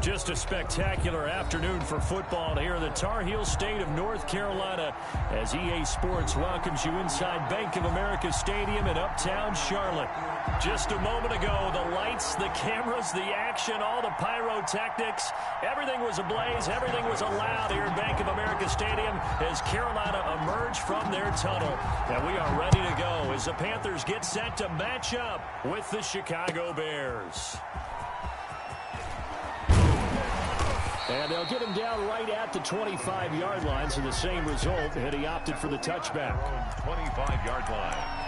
Just a spectacular afternoon for football here in the Tar Heel state of North Carolina as EA Sports welcomes you inside Bank of America Stadium in uptown Charlotte. Just a moment ago, the lights, the cameras, the action, all the pyrotechnics, everything was ablaze, everything was allowed here in Bank of America Stadium as Carolina emerged from their tunnel. And we are ready to go as the Panthers get set to match up with the Chicago Bears. And they'll get him down right at the 25-yard line, so the same result, and he opted for the touchback. 25-yard line.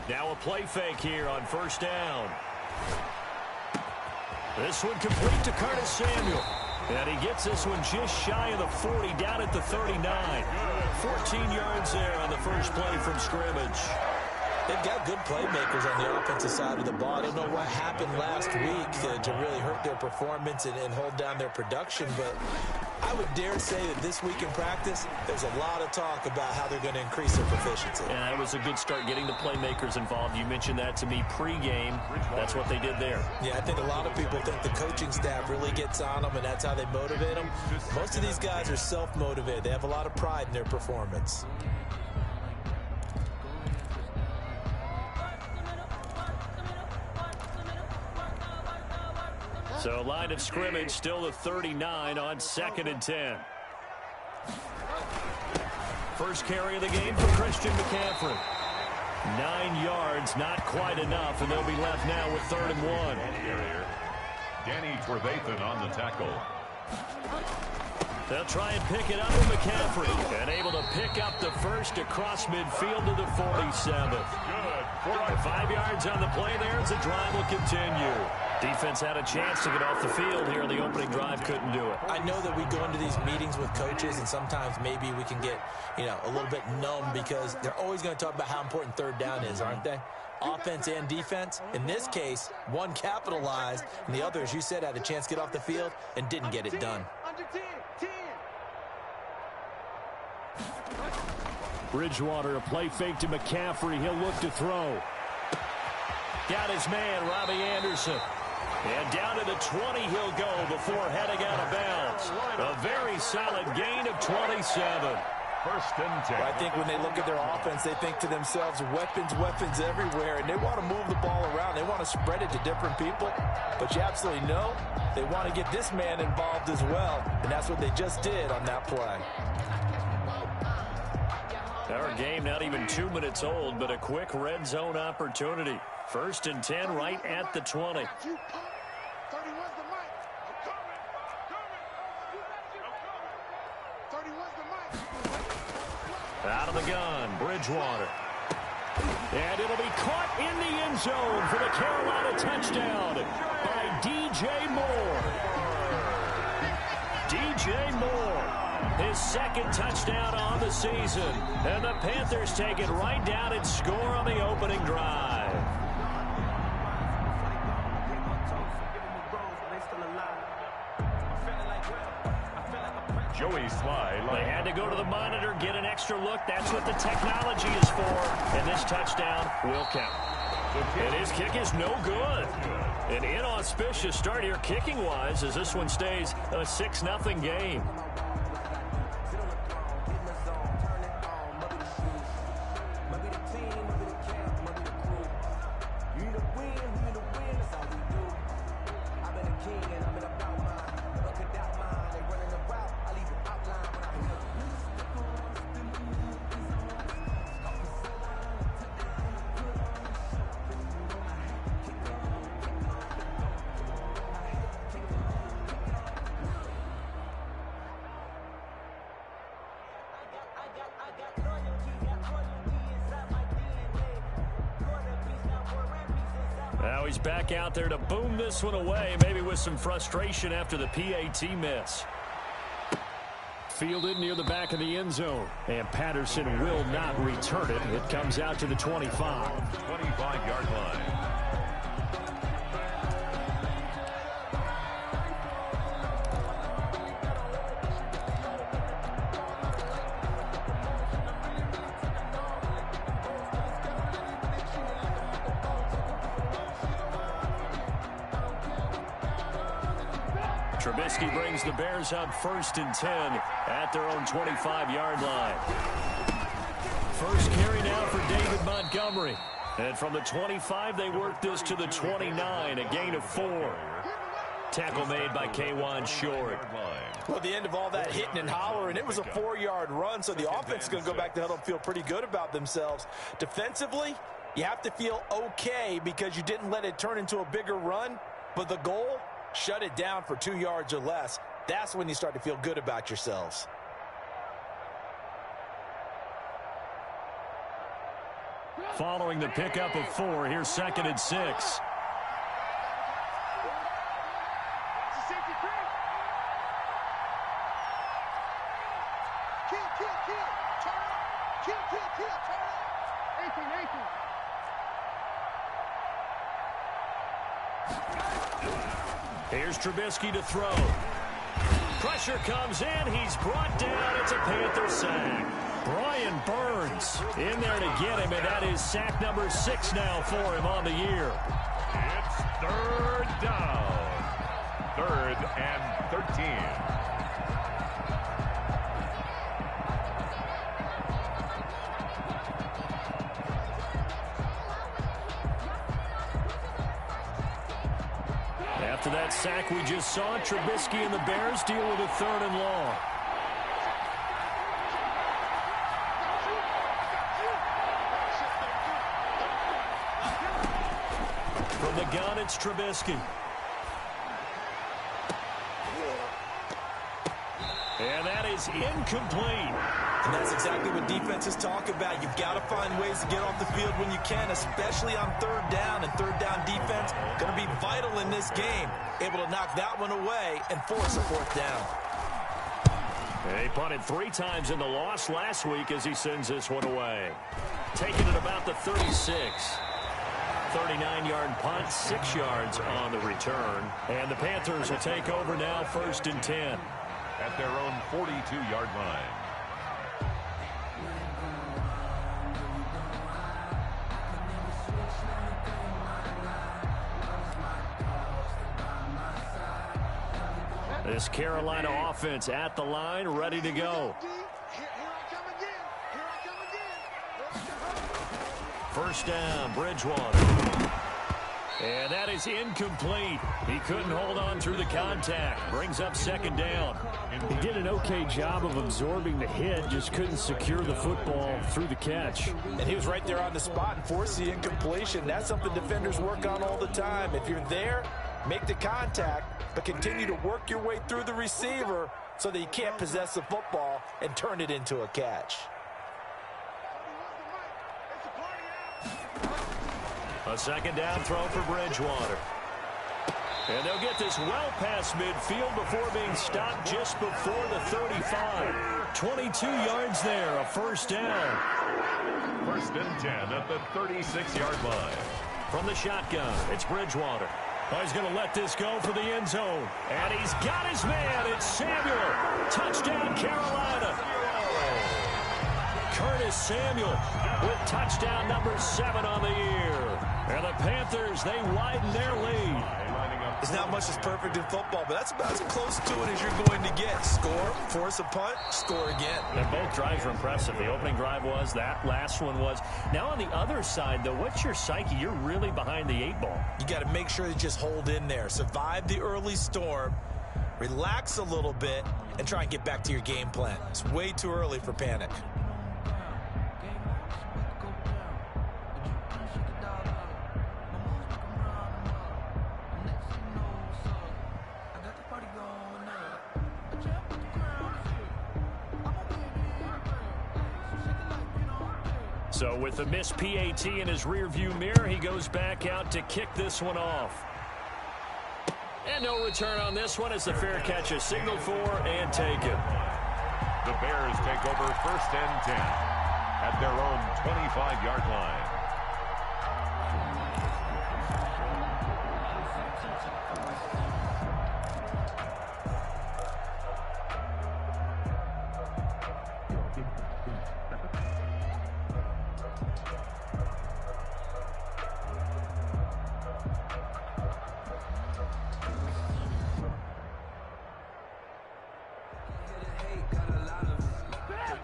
Now a play fake here on first down. This one complete to Curtis Samuel. And he gets this one just shy of the 40, down at the 39. 14 yards there on the first play from scrimmage. They've got good playmakers on the offensive side of the ball. I don't know what happened last week to really hurt their performance and hold down their production, but I would dare say that this week in practice, there's a lot of talk about how they're going to increase their proficiency. And that was a good start, getting the playmakers involved. You mentioned that to me pregame. That's what they did there. Yeah, I think a lot of people think the coaching staff really gets on them, and that's how they motivate them. Most of these guys are self-motivated. They have a lot of pride in their performance. So line of scrimmage still the 39 on 2nd and 10. First carry of the game for Christian McCaffrey. 9 yards, not quite enough, and they'll be left now with 3rd and 1. Danny Trevathan on the tackle. They'll try and pick it up with McCaffrey, and able to pick up the first across midfield to the 47. Good. 5 yards on the play there as the drive will continue. Defense had a chance to get off the field here in the opening drive, couldn't do it. I know that we go into these meetings with coaches, and sometimes maybe we can get, a little bit numb because they're always going to talk about how important 3rd down is, aren't they? Offense and defense. In this case, one capitalized, and the other, as you said, had a chance to get off the field and didn't get it done. Bridgewater, a play fake to McCaffrey. He'll look to throw. Got his man, Robbie Anderson. And down to the 20 he'll go before heading out of bounds. A very solid gain of 27. 1st and 10. I think when they look at their offense, they think to themselves, weapons everywhere, and they want to move the ball around. They want to spread it to different people, but you absolutely know they want to get this man involved as well, and that's what they just did on that play. Our game not even 2 minutes old, but a quick red zone opportunity. 1st and 10 right at the 20. Out of the gun, Bridgewater. And it'll be caught in the end zone for the Carolina touchdown by DJ Moore. DJ Moore, his 2nd touchdown on the season. And the Panthers take it right down and score on the opening drive. Joey Slye. They had to go to the monitor, get an extra look. That's what the technology is for. And this touchdown will count. And his kick is no good. An inauspicious start here kicking-wise as this one stays a 6-0 game. Now he's back out there to boom this one away, maybe with some frustration after the PAT miss. Fielded near the back of the end zone, and Patterson will not return it. It comes out to the 25. 25-yard line. Trubisky brings the Bears up 1st and 10 at their own 25-yard line. First carry now for David Montgomery. And from the 25, they work this to the 29, a gain of 4. Tackle made by K'Wan Short. Well, the end of all that hitting and hollering, it was a 4-yard run, so the offense is going to go back to huddle and feel pretty good about themselves. Defensively, you have to feel okay because you didn't let it turn into a bigger run, but the goal, shut it down for 2 yards or less. That's when you start to feel good about yourselves. Following the pickup of 4, here's 2nd and 6. Here's Trubisky to throw. Pressure comes in. He's brought down. It's a Panther sack. Brian Burns in there to get him, and that is sack number 6 now for him on the year. It's 3rd down. 3rd and 13. After that sack we just saw, Trubisky and the Bears deal with a 3rd and long. From the gun, it's Trubisky. And that is incomplete. And that's exactly what defenses talk about. You've got to find ways to get off the field when you can, especially on 3rd down. And 3rd down defense going to be vital in this game. Able to knock that one away and force a 4th down. He punted 3 times in the loss last week as he sends this one away. Taking it about the 36. 39-yard punt, 6 yards on the return. And the Panthers will take over now 1st and 10. At their own 42-yard line. This Carolina offense at the line, ready to go. First down, Bridgewater. And that is incomplete. He couldn't hold on through the contact. Brings up 2nd down. He did an okay job of absorbing the hit, just couldn't secure the football through the catch. And he was right there on the spot and forced the incompletion. That's something defenders work on all the time. If you're there, make the contact, but continue to work your way through the receiver so that you can't possess the football and turn it into a catch. A 2nd down throw for Bridgewater. And they'll get this well past midfield before being stopped just before the 35. 22 yards there, a 1st down. 1st and 10 at the 36-yard line. From the shotgun, it's Bridgewater. Oh, he's going to let this go for the end zone. And he's got his man. It's Samuel. Touchdown, Carolina. Curtis Samuel with touchdown number 7 on the year. And the Panthers, they widen their lead. There's not much that's perfect in football, but that's about as close to it as you're going to get. Score, force a punt, score again. And both drives were impressive. The opening drive was, that last one was. Now on the other side, though, what's your psyche? You're really behind the 8 ball. You got to make sure you just hold in there. Survive the early storm, relax a little bit, and try and get back to your game plan. It's way too early for panic. So with the missed PAT in his rearview mirror, he goes back out to kick this one off. And no return on this one as the fair catch is signaled for and taken. The Bears take over 1st and 10 at their own 25-yard line.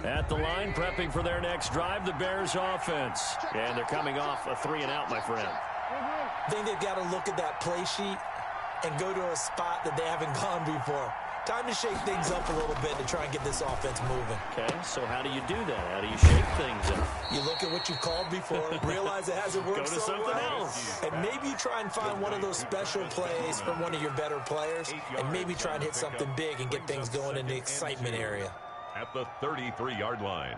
At the line, prepping for their next drive, the Bears offense. And they're coming off a 3-and-out, my friend. I think they've got to look at that play sheet and go to a spot that they haven't gone before. Time to shake things up a little bit to try and get this offense moving. Okay, so how do you do that? How do you shake things up? You look at what you called before, realize it hasn't worked Go to so something well, else. and maybe you try and find one of those special plays from one of your better players, and maybe try and hit something big and get things going in the excitement area. At the 33-yard line.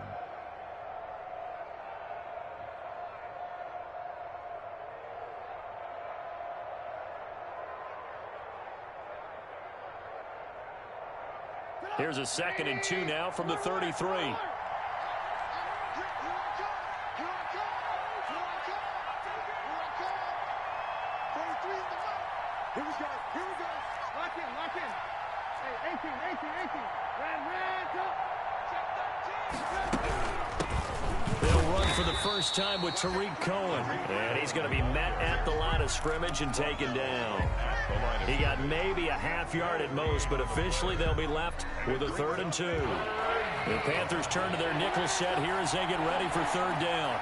Here's a 2nd and 2 now from the 33. They'll run for the first time with Tariq Cohen. And he's going to be met at the line of scrimmage and taken down. He got maybe a half yard at most, but officially they'll be left with a 3rd and 2. The Panthers turn to their nickel set here as they get ready for 3rd down.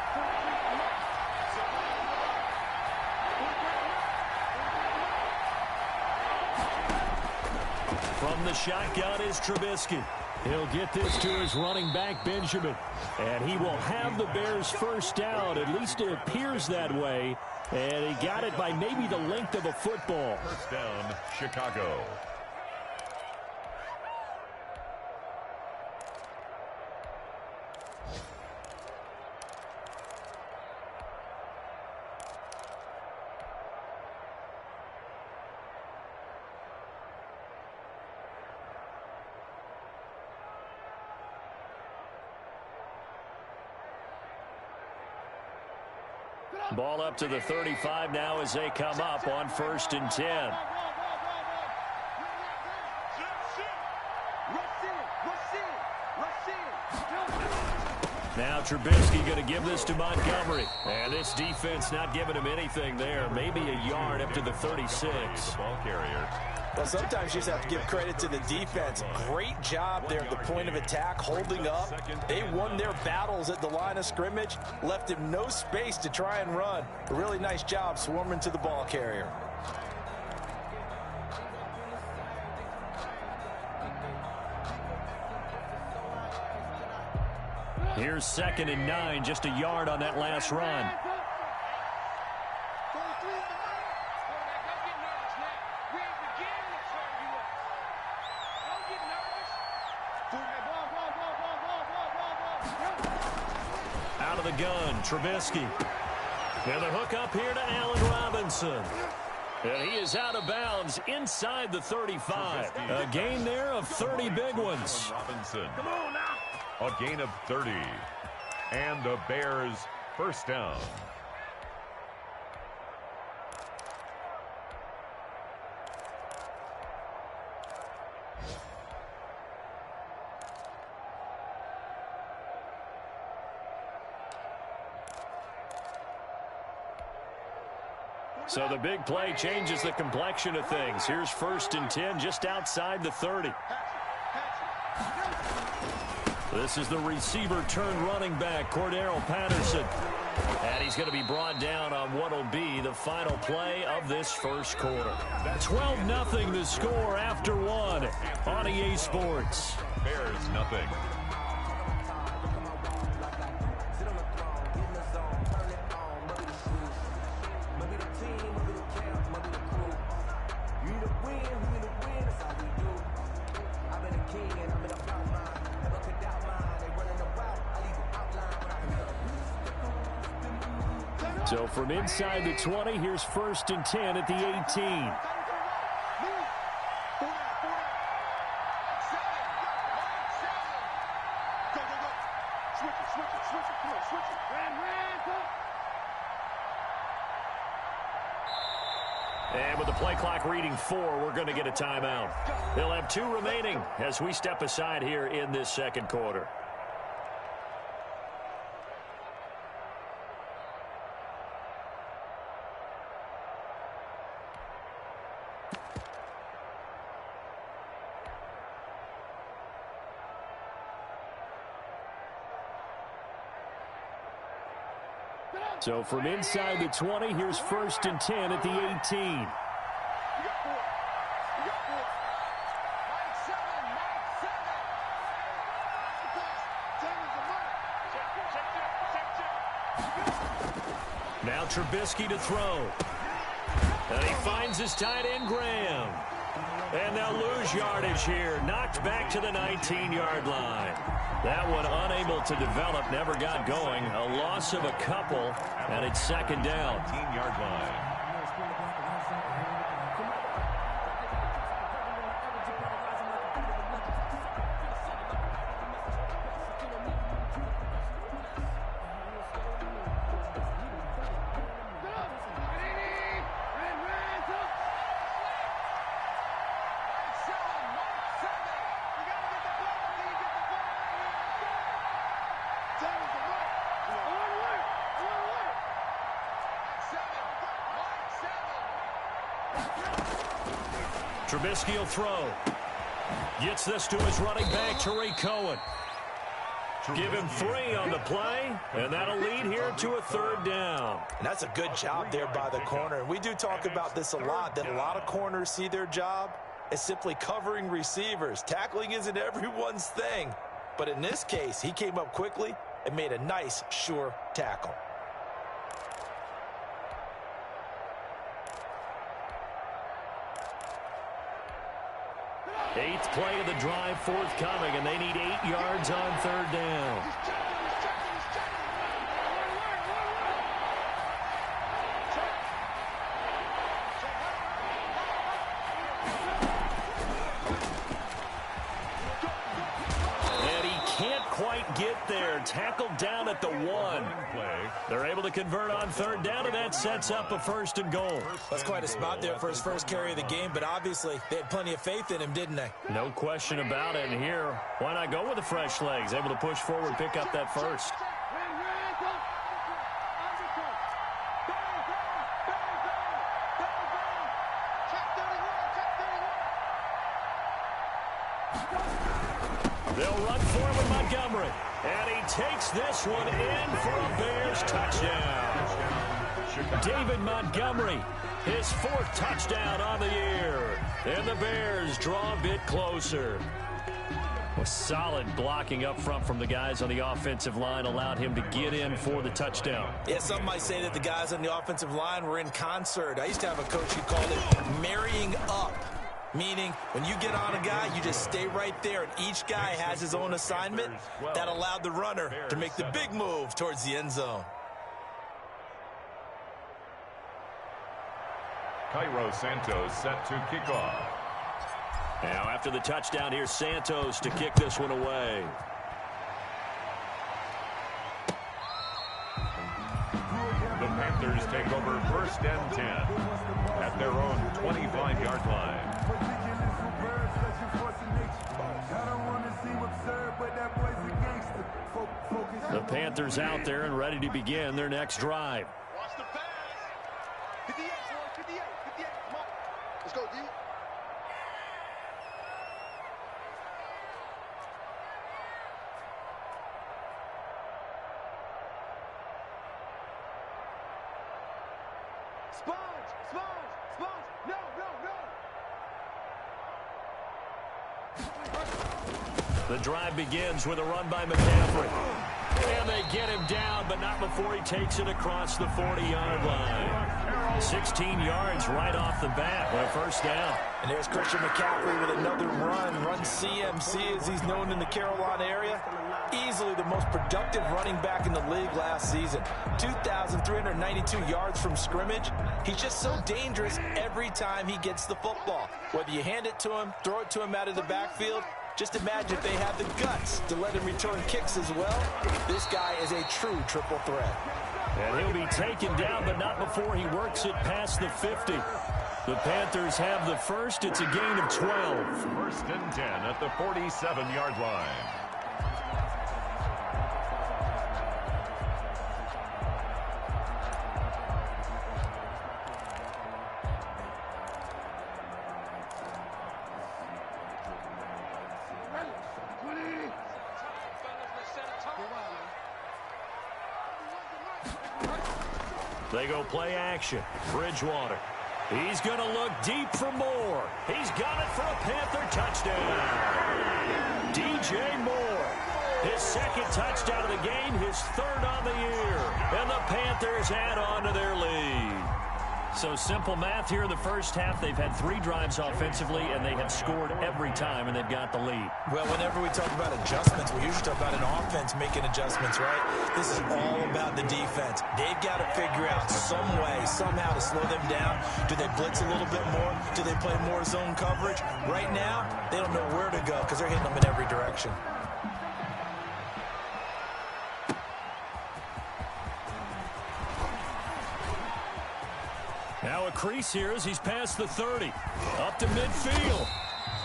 From the shotgun is Trubisky. He'll get this to his running back, Benjamin. And he will have the Bears' first down. At least it appears that way. And he got it by maybe the length of a football. 1st down, Chicago. Ball up to the 35 now as they come up on 1st and 10. Now Trubisky going to give this to Montgomery. And this defense not giving him anything there. Maybe a yard up to the 36. Ball carrier. Well, sometimes you just have to give credit to the defense. Great job there at the point of attack, holding up. They won their battles at the line of scrimmage, left him no space to try and run. A really nice job swarming to the ball carrier. Here's 2nd and 9, just a yard on that last run. Out of the gun, Trubisky. And the hook up here to Allen Robinson. And he is out of bounds inside the 35. A gain there of 30 big ones. Robinson. Come on now. A gain of 30. And the Bears' first down. So the big play changes the complexion of things. Here's 1st and 10 just outside the 30. This is the receiver turned running back, Cordero Patterson. And he's going to be brought down on what will be the final play of this first quarter. 12-0 the score after 1 on EA Sports. Bears nothing. So from inside the 20, here's 1st and 10 at the 18. And with the play clock reading 4, we're going to get a timeout. They'll have 2 remaining as we step aside here in this second quarter. So from inside the 20, here's 1st and 10 at the 18. Now Trubisky to throw. And he finds his tight end, Graham. And they'll lose yardage here. Knocked back to the 19-yard line. That one unable to develop, never got going. A loss of a couple, and it's 2nd down. 19-yard line. Trubisky will throw. Gets this to his running back, Tariq Cohen. Give him 3 on the play, and that'll lead here to a 3rd down. And that's a good job there by the corner. And we do talk about this a lot, that a lot of corners see their job as simply covering receivers. Tackling isn't everyone's thing. But in this case, he came up quickly and made a nice, sure tackle. 8th play of the drive forthcoming, and they need 8 yards on 3rd down. And he can't quite get there. Tackled down at the 1. They're able to convert on 3rd down, and that sets up a 1st and goal. That's quite a spot there for his first carry of the game, but obviously they had plenty of faith in him, didn't they? No question about it. And here, why not go with the fresh legs? Able to push forward, pick up that 1st. They'll run for him with Montgomery. And he takes this one in for a Bears touchdown. David Montgomery, his 4th touchdown on the year. And the Bears draw a bit closer. Well, solid blocking up front from the guys on the offensive line allowed him to get in for the touchdown. Yeah, some might say that the guys on the offensive line were in concert. I used to have a coach who called it marrying up. Meaning, when you get on a guy, you just stay right there, and each guy has his own assignment. That allowed the runner to make the big move towards the end zone. Cairo Santos set to kick off. Now, after the touchdown, here's Santos to kick this one away. The Panthers take over 1st and 10 at their own 25-yard line. The Panthers out there and ready to begin their next drive. Watch the pass. 58, 58, 58. Come on. Let's go, D. The drive begins with a run by McCaffrey. And they get him down, but not before he takes it across the 40-yard line. 16 yards right off the bat with a 1st down. And there's Christian McCaffrey with another run CMC, as he's known in the Carolina area, easily the most productive running back in the league last season. 2,392 yards from scrimmage. He's just so dangerous every time he gets the football. Whether you hand it to him, throw it to him out of the backfield, just imagine if they have the guts to let him return kicks as well. This guy is a true triple threat. And he'll be taken down, but not before he works it past the 50. The Panthers have the first. It's a gain of 12. First and 10 at the 47-yard line. They go play action. Bridgewater. He's going to look deep for more. He's got it for a Panther touchdown. DJ Moore. His second touchdown of the game, his third on the year. And the Panthers add on to their lead. So simple math here in the first half. They've had 3 drives offensively, and they have scored every time, and they've got the lead. Well, whenever we talk about adjustments, we usually talk about an offense making adjustments, right? This is all about the defense. They've got to figure out some way, somehow to slow them down. Do they blitz a little bit more? Do they play more zone coverage? Right now, they don't know where to go because they're hitting them in every direction. Now a crease here as he's past the 30. Up to midfield.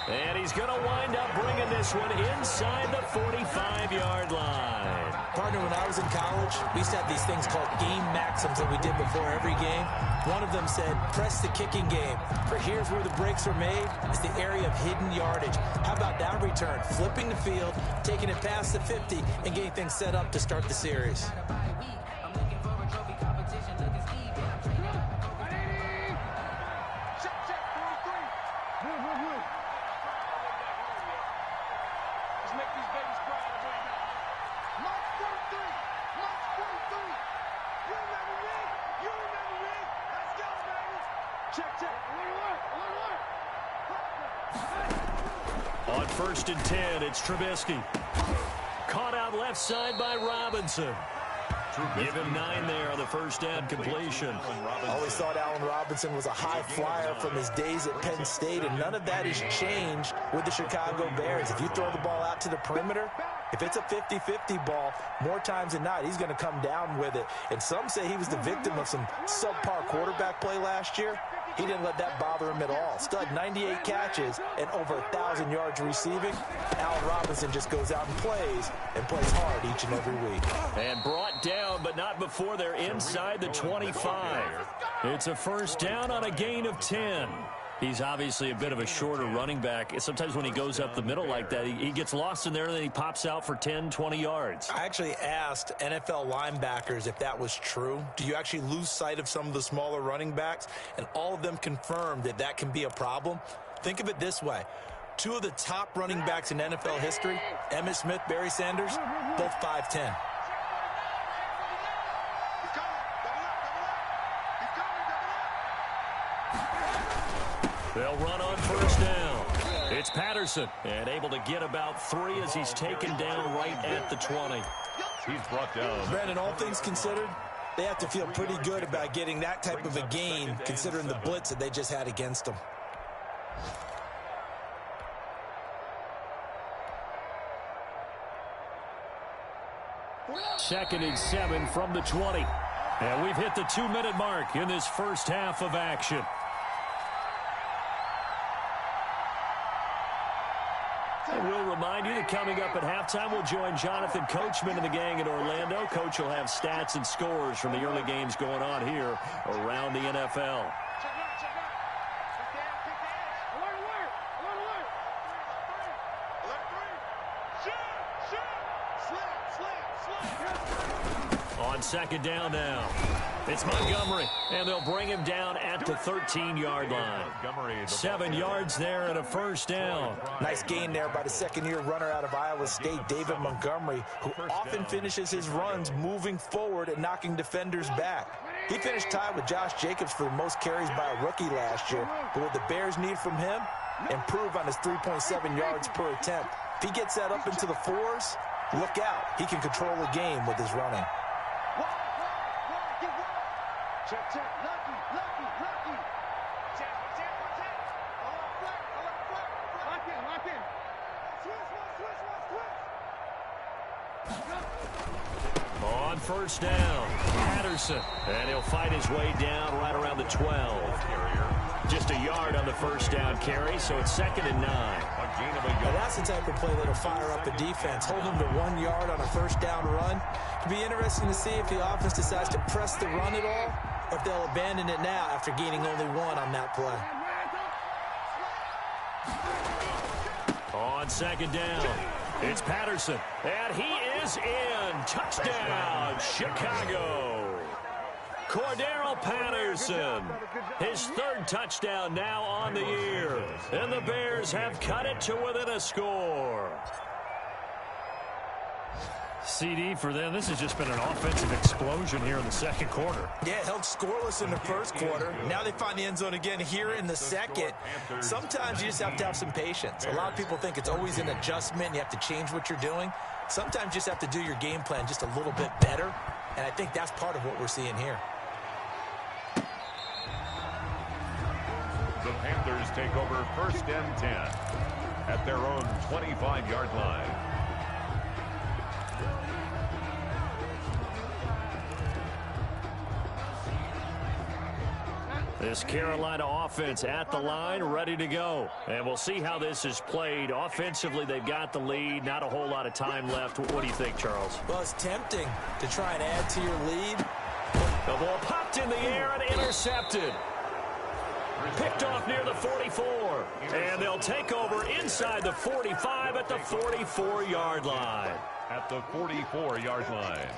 And he's going to wind up bringing this one inside the 45-yard line. Partner, when I was in college, we used to have these things called game maxims that we did before every game. One of them said, press the kicking game. For here's where the breaks are made. It's the area of hidden yardage. How about that return? Flipping the field, taking it past the 50, and getting things set up to start the series. On first and 10, it's Trubisky. Caught out left side by Robinson. Give him 9 there on the first down completion. I always thought Allen Robinson was a high flyer from his days at Penn State, and none of that has changed with the Chicago Bears. If you throw the ball out to the perimeter, if it's a 50-50 ball, more times than not, he's going to come down with it. And some say he was the victim of some subpar quarterback play last year. He didn't let that bother him at all. Stud 98 catches and over 1,000 yards receiving. Allen Robinson just goes out and plays hard each and every week. And brought down, but not before they're inside the 25. It's a first down on a gain of 10. He's obviously a bit of a shorter running back. Sometimes when he goes up the middle like that, he gets lost in there, and then he pops out for 10, 20 yards. I actually asked NFL linebackers if that was true. Do you actually lose sight of some of the smaller running backs? And all of them confirmed that that can be a problem. Think of it this way. 2 of the top running backs in NFL history, Emmitt Smith, Barry Sanders, both 5'10". They'll run on first down. It's Patterson, and able to get about 3 as he's taken down right at the 20. He's brought down. Brandon, all things considered, they have to feel pretty good about getting that type of a gain, considering the blitz that they just had against them. Second and 7 from the 20. And we've hit the 2-minute mark in this first half of action. And we'll remind you that coming up at halftime, we'll join Jonathan Coachman and the gang in Orlando. Coach will have stats and scores from the early games going on here around the NFL. On second down now, it's Montgomery, and they'll bring him down at the 13-yard line. 7 yards there and a first down. Nice gain there by the second-year runner out of Iowa State, David Montgomery, who often finishes his runs moving forward and knocking defenders back. He finished tied with Josh Jacobs for the most carries by a rookie last year, but what the Bears need from him, improve on his 3.7 yards per attempt. If he gets that up into the 4s, look out. He can control the game with his running. Check, check. Lucky. Check. Lock in. Switch. On first down, Patterson. And he'll fight his way down right around the 12. Just a yard on the first down carry, so it's 2nd and 9. Now that's the type of play that'll fire up a defense. Hold them to 1 yard on a first down run. It'll be interesting to see if the offense decides to press the run at all, or if they'll abandon it now after gaining only 1 on that play. On 2nd down, it's Patterson, and he is in. Touchdown, Chicago. Cordero Patterson, his 3rd touchdown now on the year, and the Bears have cut it to within a score. CD for them, this has just been an offensive explosion here in the 2nd quarter. Yeah, held scoreless in the 1st quarter. Now they find the end zone again here in the 2nd. Sometimes you just have to have some patience. A lot of people think it's always an adjustment. You have to change what you're doing. Sometimes you just have to do your game plan just a little bit better, and I think that's part of what we're seeing here. The Panthers take over 1st and 10 at their own 25-yard line. This Carolina offense at the line, ready to go. And we'll see how this is played. Offensively, they've got the lead. Not a whole lot of time left. What do you think, Charles? Well, it's tempting to try and add to your lead. The ball popped in the air and intercepted. Picked off near the 44. And they'll take over inside the 45 at the 44-yard line. At the 44-yard line.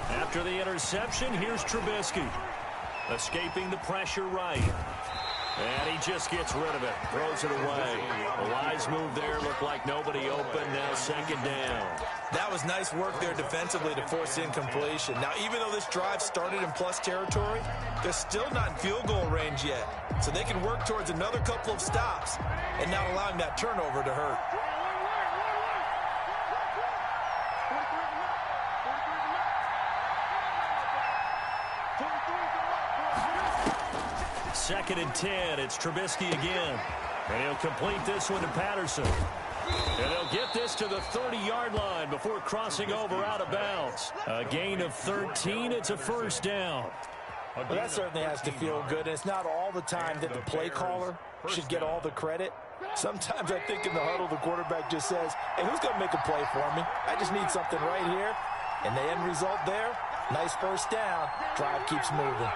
After the interception, here's Trubisky. Escaping the pressure right. And he just gets rid of it. Throws it away. A wise move there. Looked like nobody open. Now 2nd down. That was nice work there defensively to force incompletion. Now, even though this drive started in plus territory, they're still not in field goal range yet. So they can work towards another couple of stops and not allowing that turnover to hurt. Second and 10. It's Trubisky again. And he'll complete this one to Patterson. And he'll get this to the 30-yard line before crossing over out of bounds. A gain of 13. It's a 1st down. Well, that certainly has to feel good. And it's not all the time that the play caller should get all the credit. Sometimes I think in the huddle, the quarterback just says, hey, who's going to make a play for me? I just need something right here. And the end result there, nice 1st down. Drive keeps moving.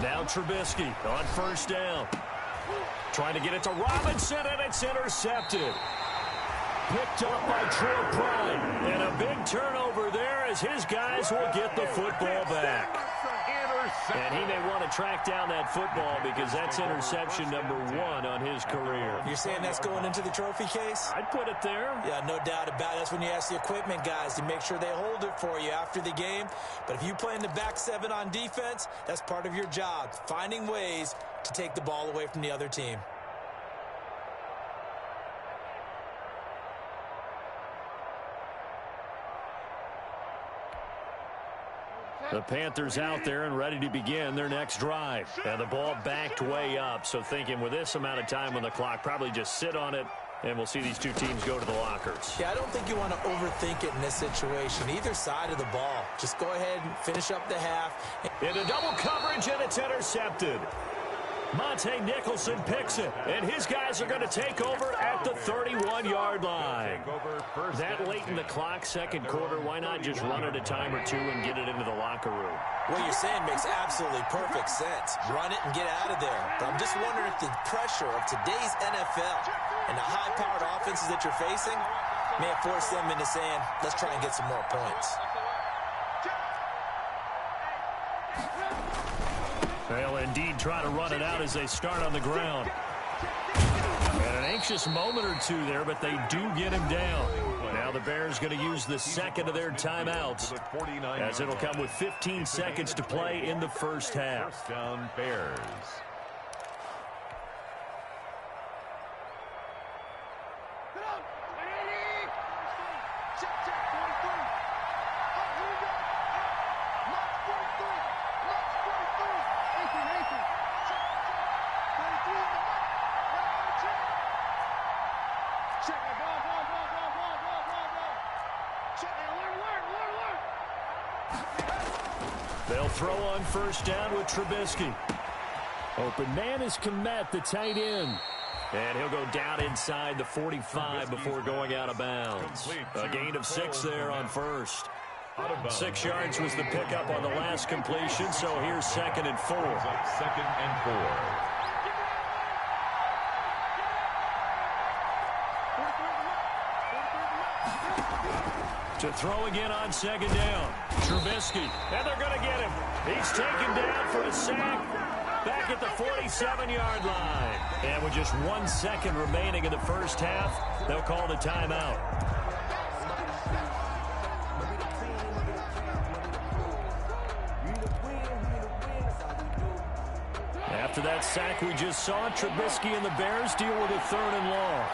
Now Trubisky on 1st down. Trying to get it to Robinson, and it's intercepted. Picked up by Troy Pride. And a big turnover there as his guys will get the football back. And he may want to track down that football because that's interception number 1 on his career. You're saying that's going into the trophy case? I'd put it there. Yeah, no doubt about it. That's when you ask the equipment guys to make sure they hold it for you after the game. But if you play in the back 7 on defense, that's part of your job, finding ways to take the ball away from the other team. The Panthers out there and ready to begin their next drive. And the ball backed way up. So thinking with this amount of time on the clock, probably just sit on it, and we'll see these two teams go to the lockers. Yeah, I don't think you want to overthink it in this situation. Either side of the ball. Just go ahead and finish up the half. Into double coverage, and it's intercepted. Monte Nicholson picks it, and his guys are going to take over at the 31-yard line. That late in the clock, second quarter, why not just run it a time or two and get it into the locker room? What you're saying makes absolutely perfect sense. Run it and get out of there. But I'm just wondering if the pressure of today's NFL and the high-powered offenses that you're facing may have forced them into saying, let's try and get some more points. They'll indeed try to run it out as they start on the ground. And an anxious moment or two there, but they do get him down. Now the Bears going to use the second of their timeouts, as it'll come with 15 seconds to play in the first half. First down, Bears. They'll throw on first down with Trubisky. Open man is Kmet, the tight end. And he'll go down inside the 45 before going out of bounds. A gain of 6 there on first. 6 yards was the pickup on the last completion, so here's 2nd and 4. Second and 4. To throw again on 2nd down. Trubisky, and they're going to get him. He's taken down for a sack back at the 47-yard line. And with just 1 second remaining in the first half, they'll call the timeout. After that sack we just saw, Trubisky and the Bears deal with a 3rd and long.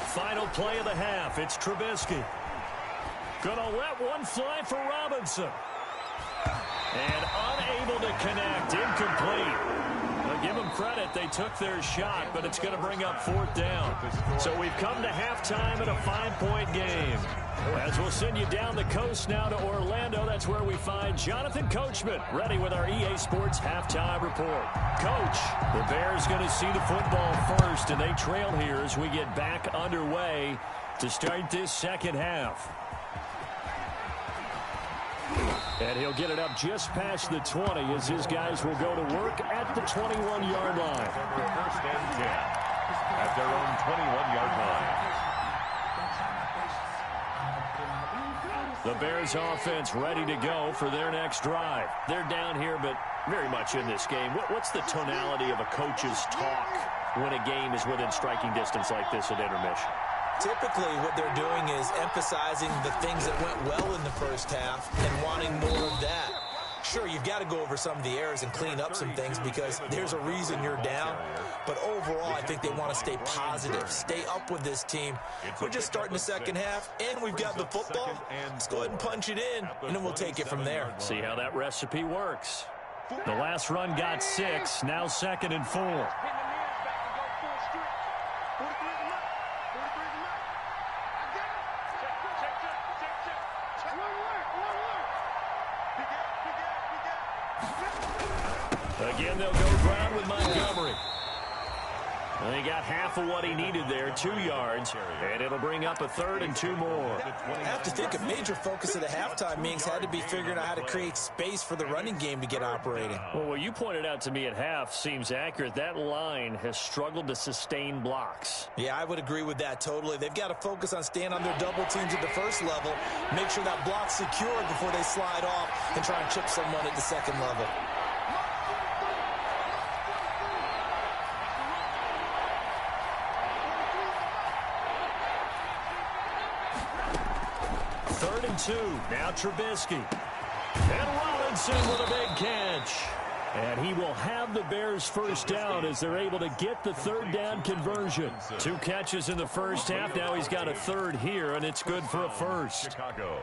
Final play of the half. It's Trubisky. Gonna let one fly for Robinson. And unable to connect. Incomplete. I'll give them credit. They took their shot, but it's going to bring up 4th down. So we've come to halftime in a 5-point game. As we'll send you down the coast now to Orlando, that's where we find Jonathan Coachman ready with our EA Sports halftime report. Coach, the Bears going to see the football first, and they trail here as we get back underway to start this second half. And he'll get it up just past the 20 as his guys will go to work at the 21-yard line. First and 10 at their own 21-yard line. The Bears offense ready to go for their next drive. They're down here, but very much in this game. What's the tonality of a coach's talk when a game is within striking distance like this at intermission? Typically, what they're doing is emphasizing the things that went well in the first half and wanting more of that. Sure, you've got to go over some of the errors and clean up some things because there's a reason you're down. But overall, I think they want to stay positive, stay up with this team. We're just starting the second half, and we've got the football. Let's go ahead and punch it in, and then we'll take it from there. See how that recipe works. The last run got 6, now 2nd and 4. Again, they'll go ground with Montgomery. And he got half of what he needed there, 2 yards, and it'll bring up a 3rd and 2 more. I have to think a major focus of the halftime meetings had to be figuring out how to create space for the running game to get operating. Well, what you pointed out to me at half seems accurate. That line has struggled to sustain blocks. Yeah, I would agree with that totally. They've got to focus on staying on their double teams at the first level, make sure that block's secured before they slide off and try and chip someone at the second level. Third and 2. Now Trubisky. And Robinson with a big catch. And he will have the Bears first down as they're able to get the 3rd down conversion. 2 catches in the first half. Now he's got a 3rd here, and it's good for a first. Chicago.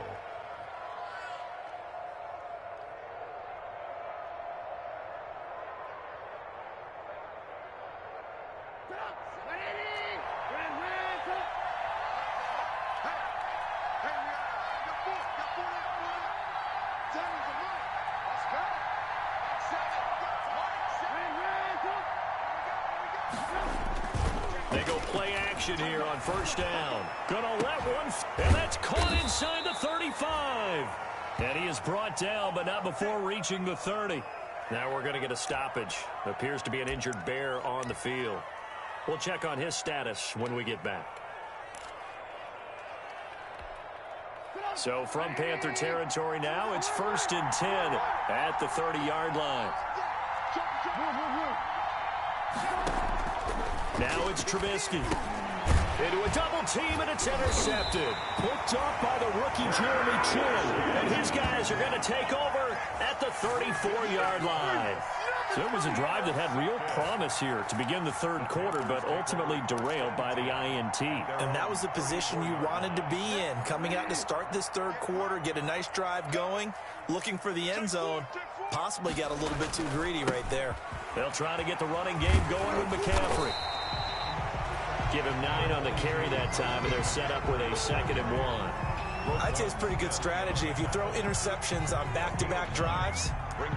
action here on first down. Gonna let one, and that's caught inside the 35. And he is brought down, but not before reaching the 30. Now we're going to get a stoppage. Appears to be an injured Bear on the field. We'll check on his status when we get back. So from Panther territory now, it's 1st and 10 at the 30-yard line. Now it's Trubisky. Into a double team, and it's intercepted. Picked off by the rookie Jeremy Chin. And his guys are going to take over at the 34-yard line. So it was a drive that had real promise here to begin the third quarter, but ultimately derailed by the INT. And that was the position you wanted to be in, coming out to start this third quarter, get a nice drive going, looking for the end zone. Possibly got a little bit too greedy right there. They'll try to get the running game going with McCaffrey. Give him 9 on the carry that time, and they're set up with a 2nd and 1. I'd say it's pretty good strategy. If you throw interceptions on back-to-back drives,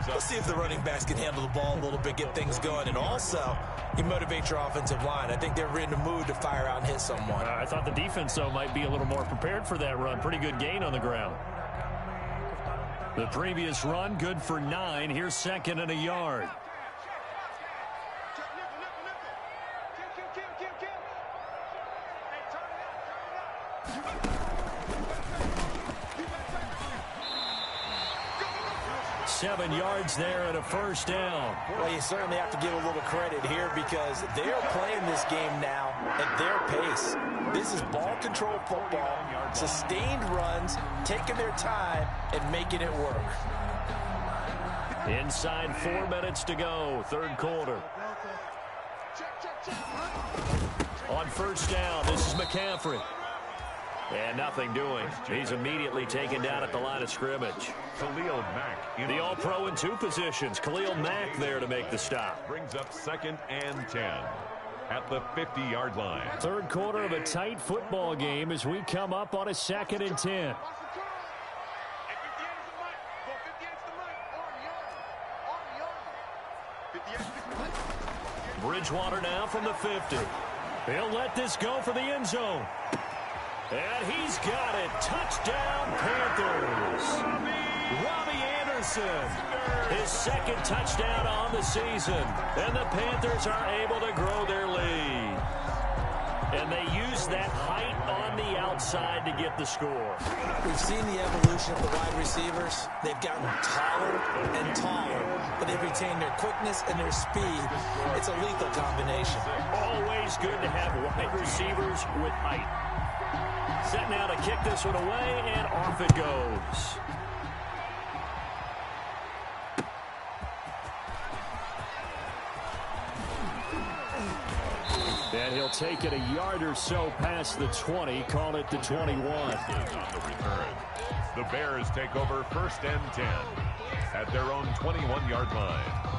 let's see if the running backs can handle the ball a little bit, get things going, and also you motivate your offensive line. I think they're in the mood to fire out and hit someone. I thought the defense, though, might be a little more prepared for that run. Pretty good gain on the ground. The previous run, good for 9. Here's 2nd and a yard. Seven yards there and a first down. Well, you certainly have to give a little credit here because they're playing this game now at their pace. This is ball control football, sustained runs, taking their time and making it work. Inside 4 minutes to go, third quarter. On first down, this is McCaffrey. And nothing doing. He's immediately taken down at the line of scrimmage. Khalil Mack. The All-Pro in 2 positions. Khalil Mack there to make the stop. Brings up 2nd and 10 at the 50-yard line. Third quarter of a tight football game as we come up on a 2nd and 10. Bridgewater now from the 50. He'll let this go for the end zone. And he's got it. Touchdown, Panthers. Robbie Anderson. His 2nd touchdown on the season. And the Panthers are able to grow their lead. And they use that height on the outside to get the score. We've seen the evolution of the wide receivers. They've gotten taller and taller, but they've retained their quickness and their speed. It's a lethal combination. Always good to have wide receivers with height. Set now to kick this one away, and off it goes. And he'll take it a yard or so past the 20, call it the 21. On the return. The Bears take over 1st and 10 at their own 21-yard line.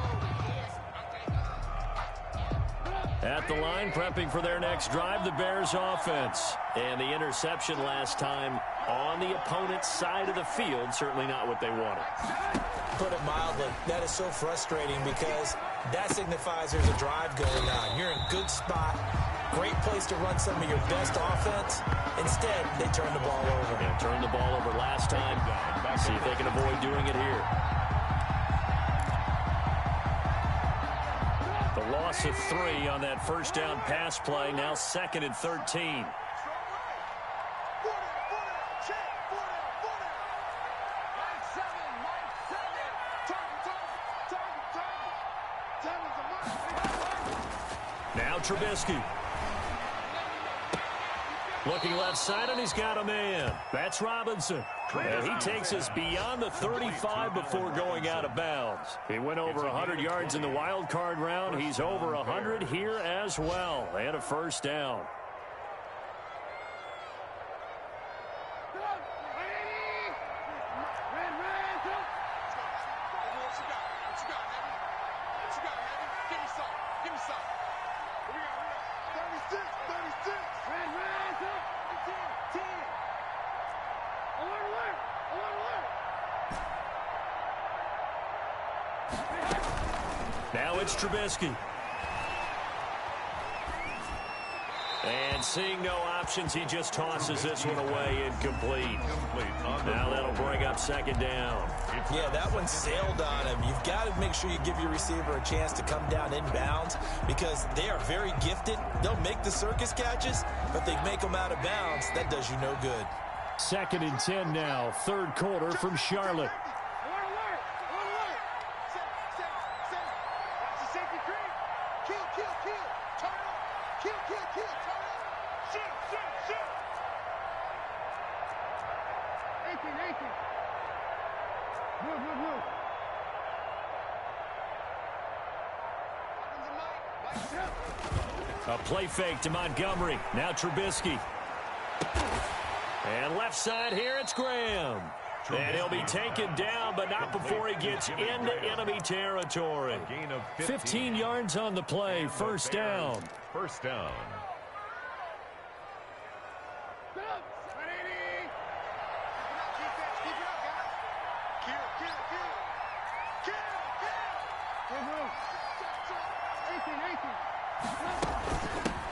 At the line, prepping for their next drive, the Bears offense. And the interception last time on the opponent's side of the field, certainly not what they wanted. Put it mildly, that is so frustrating because that signifies there's a drive going on. You're in a good spot, great place to run some of your best offense. Instead, they turn the ball over. Yeah, turned the ball over last time. See if they can avoid doing it here. The loss of 3 on that first down pass play. Now 2nd and 13. Now Trubisky. Looking left side, and he's got a man. That's Robinson. And he takes us beyond the 35 before going out of bounds. He went over 100 yards in the wild card round. He's over 100 here as well. And a first down. Now it's Trubisky. And seeing no options, he just tosses this one away incomplete. Now that'll bring up second down. Yeah, that one sailed on him. You've got to make sure you give your receiver a chance to come down inbounds because they are very gifted. They'll make the circus catches, but they make them out of bounds. That does you no good. 2nd and 10 now, 3rd quarter from Charlotte. A play fake to Montgomery. Now Trubisky. And left side here, it's Graham. And he'll be taken down, but not before he gets into enemy territory. 15 yards on the play, 1st down. First down.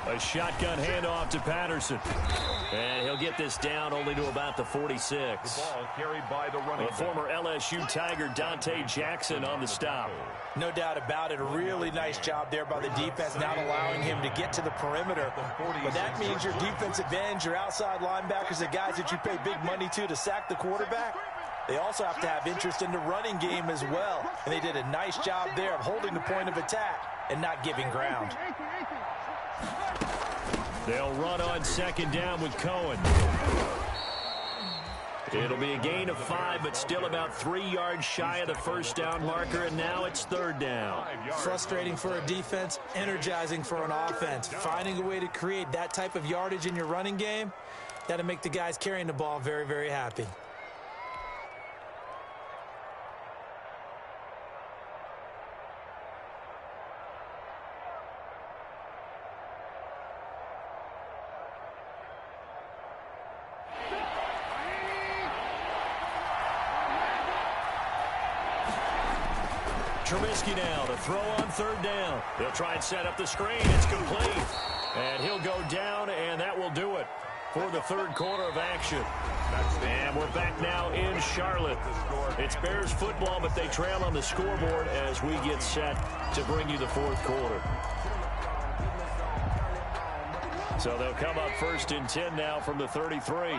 A shotgun handoff to Patterson. And he'll get this down only to about the 46. The ball carried by the running back. Former LSU Tiger Dante Jackson on the stop. No doubt about it. A really nice job there by the defense, not allowing him to get to the perimeter. But that means your defensive ends, your outside linebackers, the guys that you pay big money to sack the quarterback, they also have to have interest in the running game as well. And they did a nice job there of holding the point of attack and not giving ground. They'll run on 2nd down with Cohen. It'll be a gain of 5, but still about 3 yards shy of the 1st down marker, and now it's 3rd down. Frustrating for a defense, energizing for an offense. Finding a way to create that type of yardage in your running game, that'll make the guys carrying the ball very, very happy. Trubisky now to throw on 3rd down. He'll try and set up the screen. It's complete. And he'll go down, and that will do it for the 3rd quarter of action. And we're back now in Charlotte. It's Bears football, but they trail on the scoreboard as we get set to bring you the 4th quarter. So they'll come up 1st and 10 now from the 33.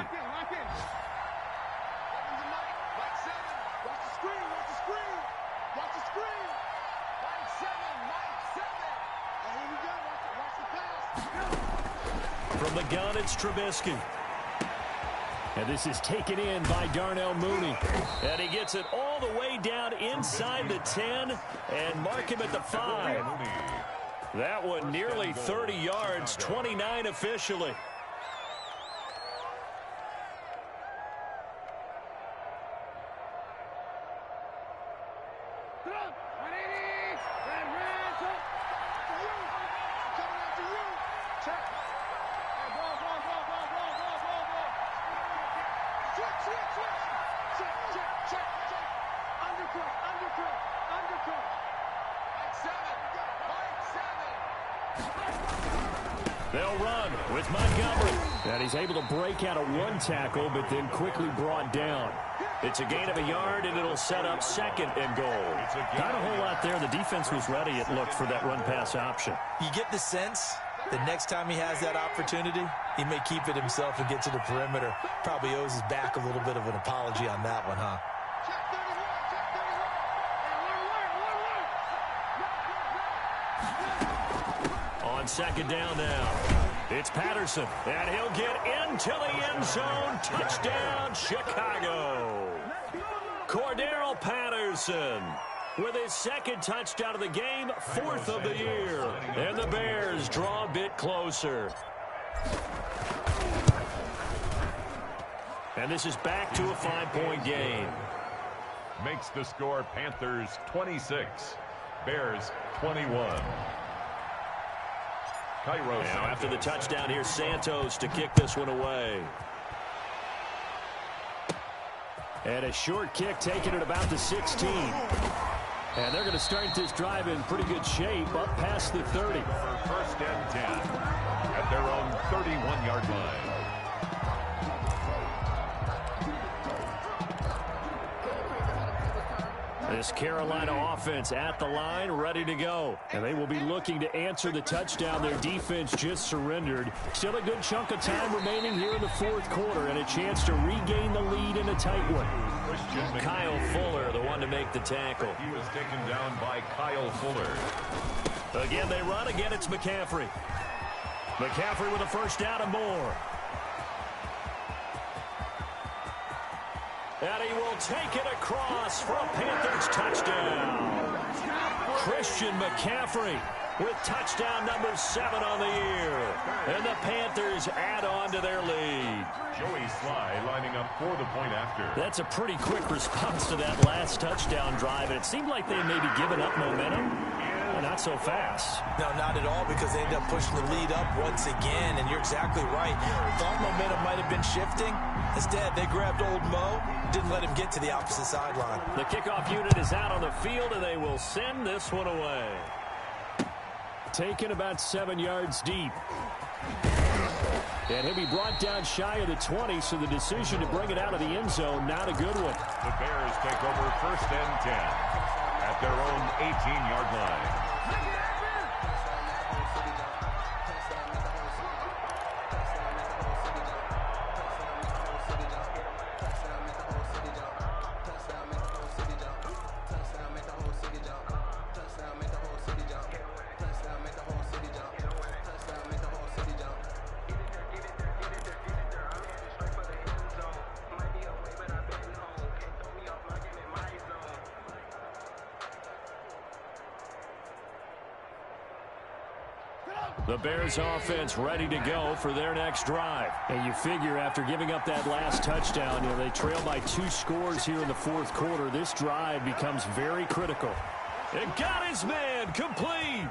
From the gun, it's Trubisky. And this is taken in by Darnell Mooney. And he gets it all the way down inside the 10 and mark him at the 5. That one nearly 30 yards, 29 officially. They'll run with Montgomery. And he's able to break out of one tackle, but then quickly brought down. It's a gain of a yard, and it'll set up 2nd and goal. Not a whole lot there. The defense was ready, it looked, for that run-pass option. You get the sense that next time he has that opportunity, he may keep it himself and get to the perimeter. Probably owes his back a little bit of an apology on that one, huh? On 2nd down now, it's Patterson, and he'll get into the end zone. Touchdown, Chicago. Cordero Patterson with his 2nd touchdown of the game, 4th of the year. And the Bears draw a bit closer. And this is back to a 5-point game. Makes the score Panthers 26, Bears 21. Now after the touchdown, here's Santos to kick this one away. And a short kick taken at about the 16. And they're going to start this drive in pretty good shape, up past the 30. First and 10 at their own 31-yard line. This Carolina offense at the line, ready to go. And they will be looking to answer the touchdown their defense just surrendered. Still a good chunk of time remaining here in the fourth quarter and a chance to regain the lead in a tight one. Kyle Fuller, the one to make the tackle. He was taken down by Kyle Fuller. Again, they run. Again, it's McCaffrey. McCaffrey with a first down and more. And he will take it across for a Panthers touchdown. Christian McCaffrey with touchdown number 7 on the year. And the Panthers add on to their lead. Joey Sly lining up for the point after. That's a pretty quick response to that last touchdown drive. And it seemed like they may be giving up momentum. Well, not so fast. No, not at all, because they ended up pushing the lead up once again. And you're exactly right. Thought momentum might have been shifting. Instead, they grabbed old Mo, didn't let him get to the opposite sideline. The kickoff unit is out on the field, and they will send this one away. Taken about 7 yards deep. And he'll be brought down shy of the 20, so the decision to bring it out of the end zone, not a good one. The Bears take over first and 10 at their own 18-yard line. The Bears offense ready to go for their next drive. And you figure after giving up that last touchdown, they trail by 2 scores here in the fourth quarter. This drive becomes very critical. And got his man complete.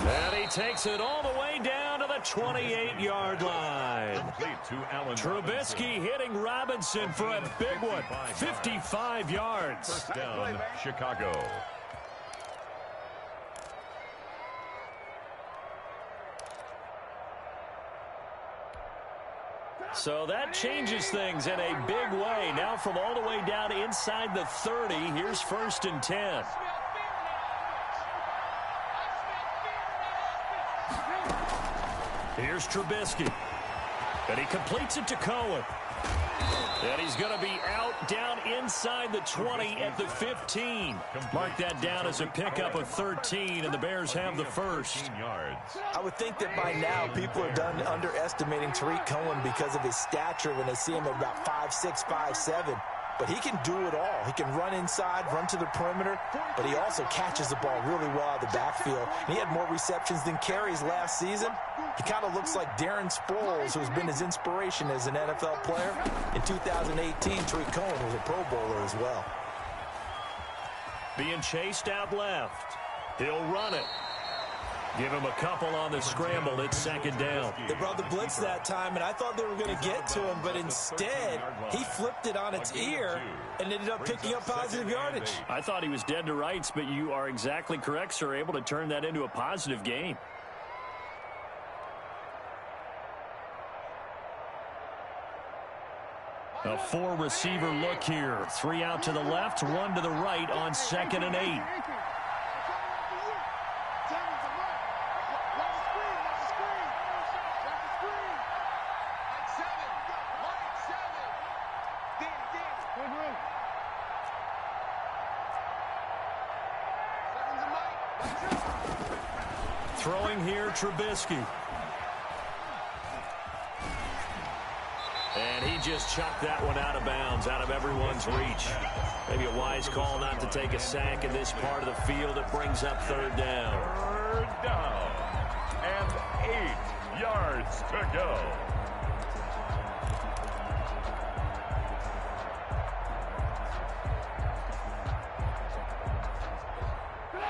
And he takes it all the way down to the 28-yard line. Trubisky hitting Robinson for a big one. 55 yards. First down, Chicago. So that changes things in a big way. Now from all the way down inside the 30, here's first and 10. Here's Trubisky. And he completes it to Cohen. And he's going to be out down inside the 20 at the 15. Mark that down as a pickup of 13, and the Bears have the first. I would think that by now people are done underestimating Tariq Cohen because of his stature when they see him at about 5'6", 5'7". But he can do it all. He can run inside, run to the perimeter, but he also catches the ball really well out of the backfield. And he had more receptions than carries last season. He kind of looks like Darren Sproles, who's been his inspiration as an NFL player. In 2018, Tariq Cohen was a Pro Bowler as well. Being chased out left. He'll run it. Give him a couple on the scramble. It's second down. They brought the blitz that time, and I thought they were going to get to him, but instead, he flipped it on its ear and ended up picking up positive yardage. I thought he was dead to rights, but you are exactly correct, sir. Able to turn that into a positive gain. A 4-receiver look here. 3 out to the left, 1 to the right on 2nd and 8. Throwing here, Trubisky. And he just chucked that one out of bounds, out of everyone's reach. Maybe a wise call not to take a sack in this part of the field. It brings up third down. Third down. And 8 yards to go.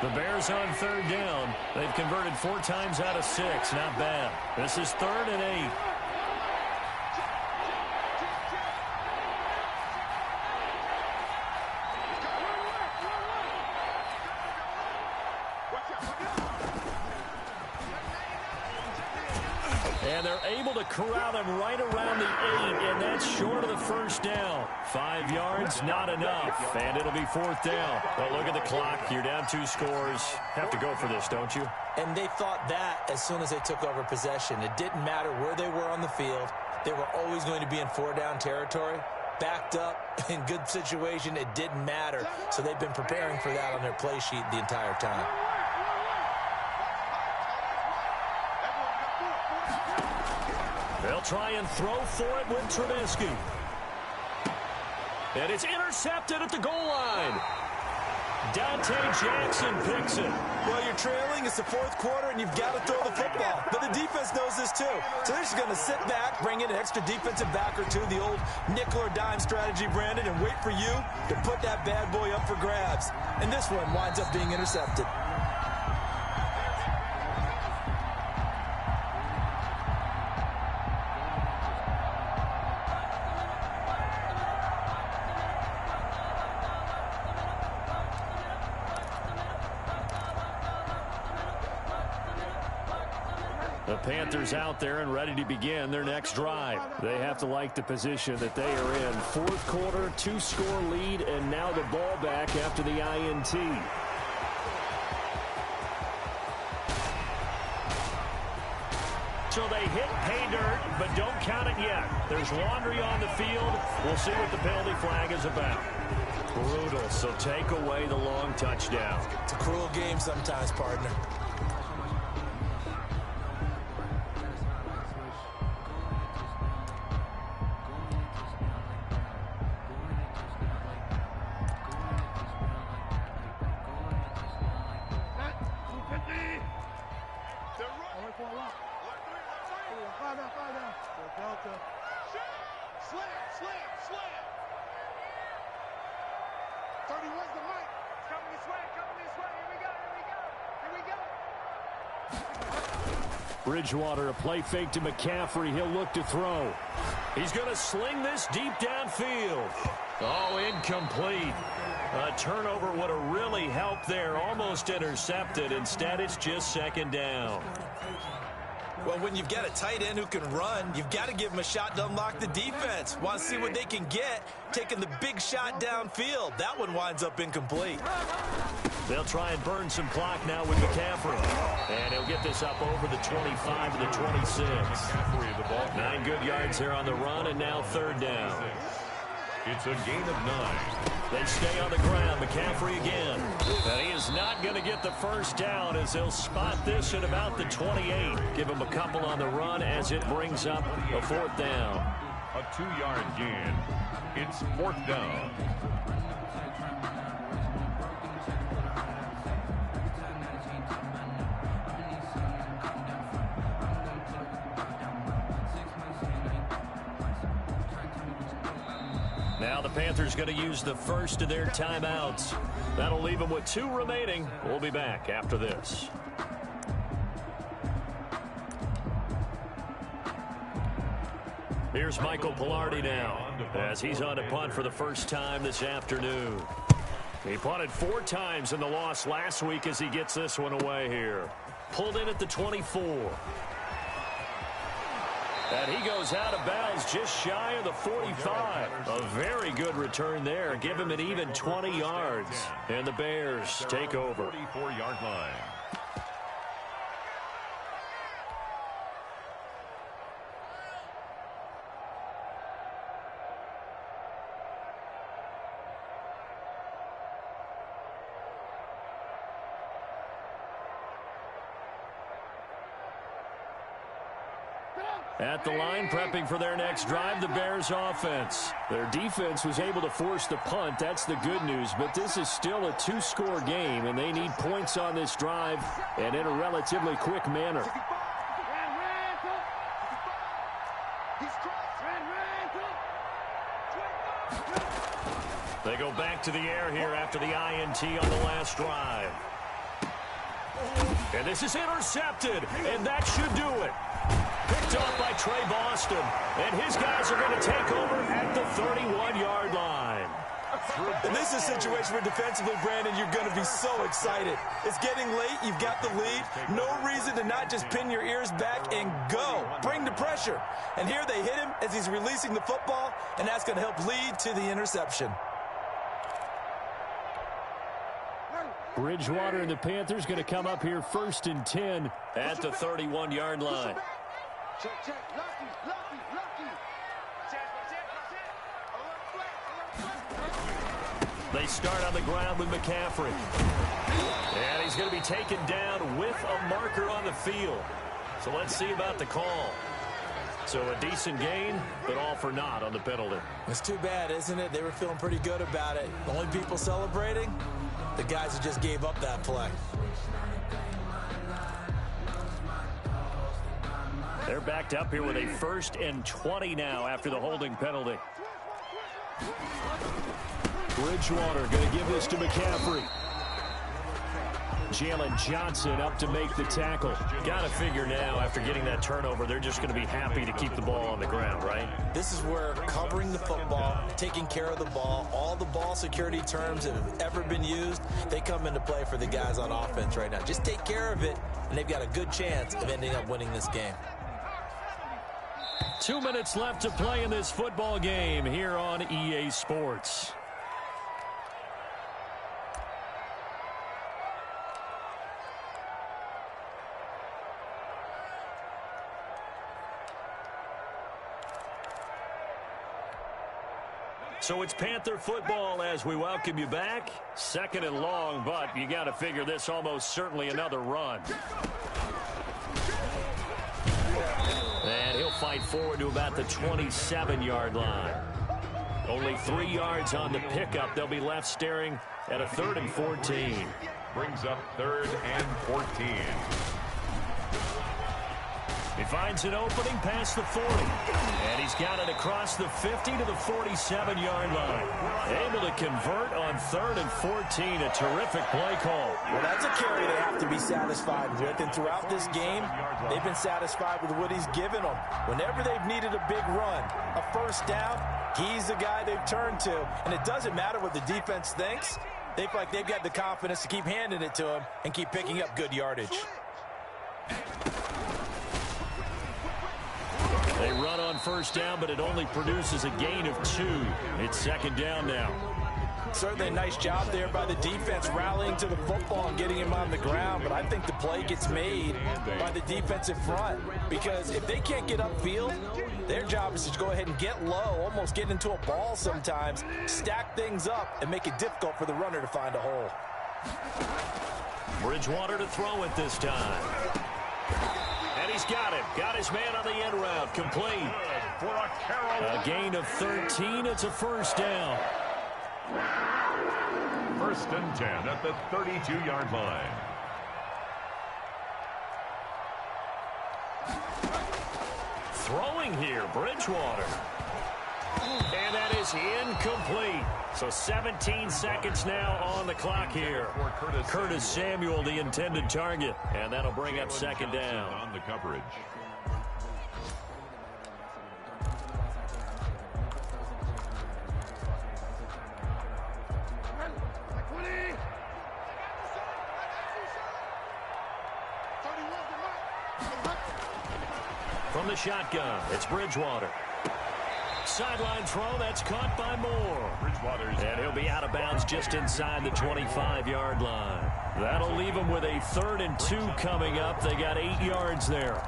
The Bears on third down. They've converted 4 times out of 6. Not bad. This is 3rd and 8. And they're able to corral him right around the 8, and that's short of the first down. 5 yards, not enough, and it'll be 4th down. But look at the clock. You're down 2 scores. Have to go for this, don't you? And they thought that as soon as they took over possession. It didn't matter where they were on the field. They were always going to be in 4-down territory. Backed up, in good situation, it didn't matter. So they've been preparing for that on their play sheet the entire time. They'll try and throw for it with Trubisky. And it's intercepted at the goal line. Dante Jackson picks it. Well, you're trailing. It's the 4th quarter, and you've got to throw the football. But the defense knows this, too. So they're just going to sit back, bring in an extra defensive back or two, the old nickel or dime strategy, Brandon, and wait for you to put that bad boy up for grabs. And this one winds up being intercepted. The Panthers out there and ready to begin their next drive. They have to like the position that they are in. 4th quarter, 2-score lead, and now the ball back after the INT. So they hit pay dirt, but don't count it yet. There's laundry on the field. We'll see what the penalty flag is about. Brutal, so take away the long touchdown. It's a cruel game sometimes, partner. Bridgewater, a play fake to McCaffrey. He'll look to throw. He's going to sling this deep downfield. Oh, incomplete. A turnover would have really helped there. Almost intercepted. Instead, it's just 2nd down. Well, when you've got a tight end who can run, you've got to give him a shot to unlock the defense. Want to see what they can get, taking the big shot downfield. That one winds up incomplete. They'll try and burn some clock now with McCaffrey. And he'll get this up over the 25 to the 26. 9 good yards there on the run, and now 3rd down. It's a gain of 9. They stay on the ground. McCaffrey again. And he is not going to get the first down as they'll spot this at about the 28. Give him a couple on the run as it brings up a 4th down. A 2-yard gain. It's 4th down. Now the Panthers going to use the first of their timeouts. That'll leave them with 2 remaining. We'll be back after this. Here's Michael Pilardi now as he's on to punt for the first time this afternoon. He punted 4 times in the loss last week as he gets this one away here. Pulled in at the 24. And he goes out of bounds just shy of the 45. A very good return there. Give him an even 20 yards. And the Bears take over. 44-yard line. At the line, prepping for their next drive, the Bears offense. Their defense was able to force the punt. That's the good news. But this is still a 2-score game, and they need points on this drive and in a relatively quick manner. They go back to the air here after the INT on the last drive. And this is intercepted, and that should do it. Picked off by Trey Boston, and his guys are going to take over at the 31-yard line. And this is a situation where defensively, Brandon, you're going to be so excited. It's getting late. You've got the lead. No reason to not just pin your ears back and go. Bring the pressure. And here they hit him as he's releasing the football, and that's going to help lead to the interception. Bridgewater and the Panthers going to come up here 1st and 10 at the 31-yard line. Check, check. Lucky, lucky, lucky. They start on the ground with McCaffrey. And he's going to be taken down with a marker on the field. So let's see about the call. So a decent gain, but all for naught on the penalty. It's too bad, isn't it? They were feeling pretty good about it. The only people celebrating, the guys who just gave up that play. They're backed up here with a 1st and 20 now after the holding penalty. Bridgewater going to give this to McCaffrey. Jalen Johnson up to make the tackle. Got to figure now, after getting that turnover, they're just going to be happy to keep the ball on the ground, right? This is where covering the football, taking care of the ball, all the ball security terms that have ever been used, they come into play for the guys on offense right now. Just take care of it, and they've got a good chance of ending up winning this game. 2 minutes left to play in this football game here on EA Sports. So it's Panther football as we welcome you back. 2nd and long, but you got to figure this almost certainly another run. And he'll fight forward to about the 27-yard line. Only 3 yards on the pickup. They'll be left staring at a 3rd and 14. Brings up 3rd and 14. He finds an opening past the 40. And he's got it across the 50 to the 47-yard line. Able to convert on 3rd and 14. A terrific play call. Well, that's a carry they have to be satisfied with. And throughout this game, they've been satisfied with what he's given them. Whenever they've needed a big run, a 1st down, he's the guy they've turned to. And it doesn't matter what the defense thinks. They feel like they've got the confidence to keep handing it to him and keep picking up good yardage. They run on 1st down, but it only produces a gain of 2. It's 2nd down now. Certainly a nice job there by the defense rallying to the football and getting him on the ground, but I think the play gets made by the defensive front because if they can't get upfield, their job is to go ahead and get low, almost get into a ball sometimes, stack things up, and make it difficult for the runner to find a hole. Bridgewater to throw it this time. And he's got him. Got his man on the end route. Complete. A gain of 13. It's a 1st down. 1st and 10 at the 32-yard line. Throwing here, Bridgewater. And that is incomplete. So 17 seconds now on the clock here. Curtis Samuel, the intended target. And that'll bring up 2nd down. On the coverage. From the shotgun, it's Bridgewater. Sideline throw, that's caught by Moore. And he'll be out of bounds just inside the 25-yard line. That'll leave him with a 3rd and 2 coming up. They got 8 yards there.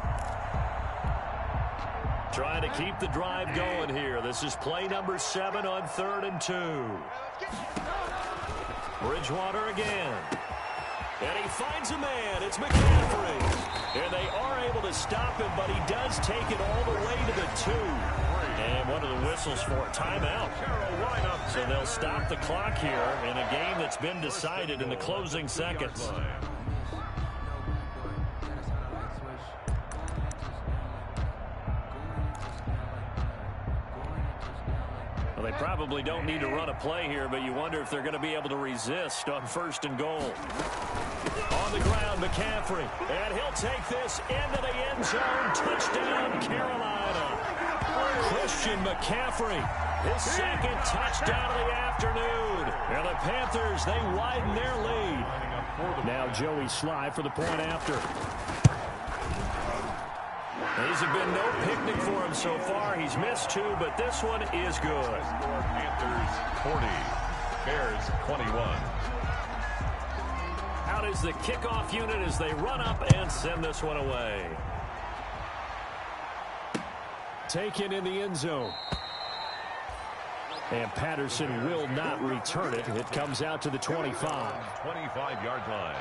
Trying to keep the drive going here. This is play number 7 on 3rd and 2. Bridgewater again. And he finds a man. It's McCaffrey. And they are able to stop him, but he does take it all the way to the 2. And one of the whistles for a timeout. So they'll stop the clock here in a game that's been decided in the closing seconds. Well, they probably don't need to run a play here, but you wonder if they're going to be able to resist on 1st and goal. On the ground, McCaffrey. And he'll take this into the end zone. Touchdown, Carolina. Christian McCaffrey. His second touchdown of the afternoon. And the Panthers, they widen their lead. Now Joey Sly for the point after. These have been no picnic for him so far. He's missed 2, but this one is good. Panthers 40, Bears 21. Out is the kickoff unit as they run up and send this one away. Taken in the end zone. And Patterson will not return it. It comes out to the 25. 25-yard line.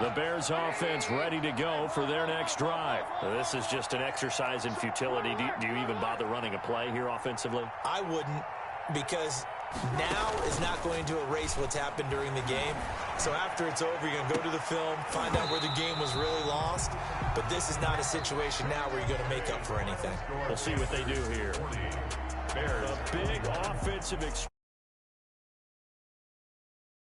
The Bears offense ready to go for their next drive. This is just an exercise in futility. Do you even bother running a play here offensively? I wouldn't, because now is not going to erase what's happened during the game. So after it's over, you're going to go to the film, find out where the game was really lost. But this is not a situation now where you're going to make up for anything. We'll see what they do here. Bears. A big offensive experience.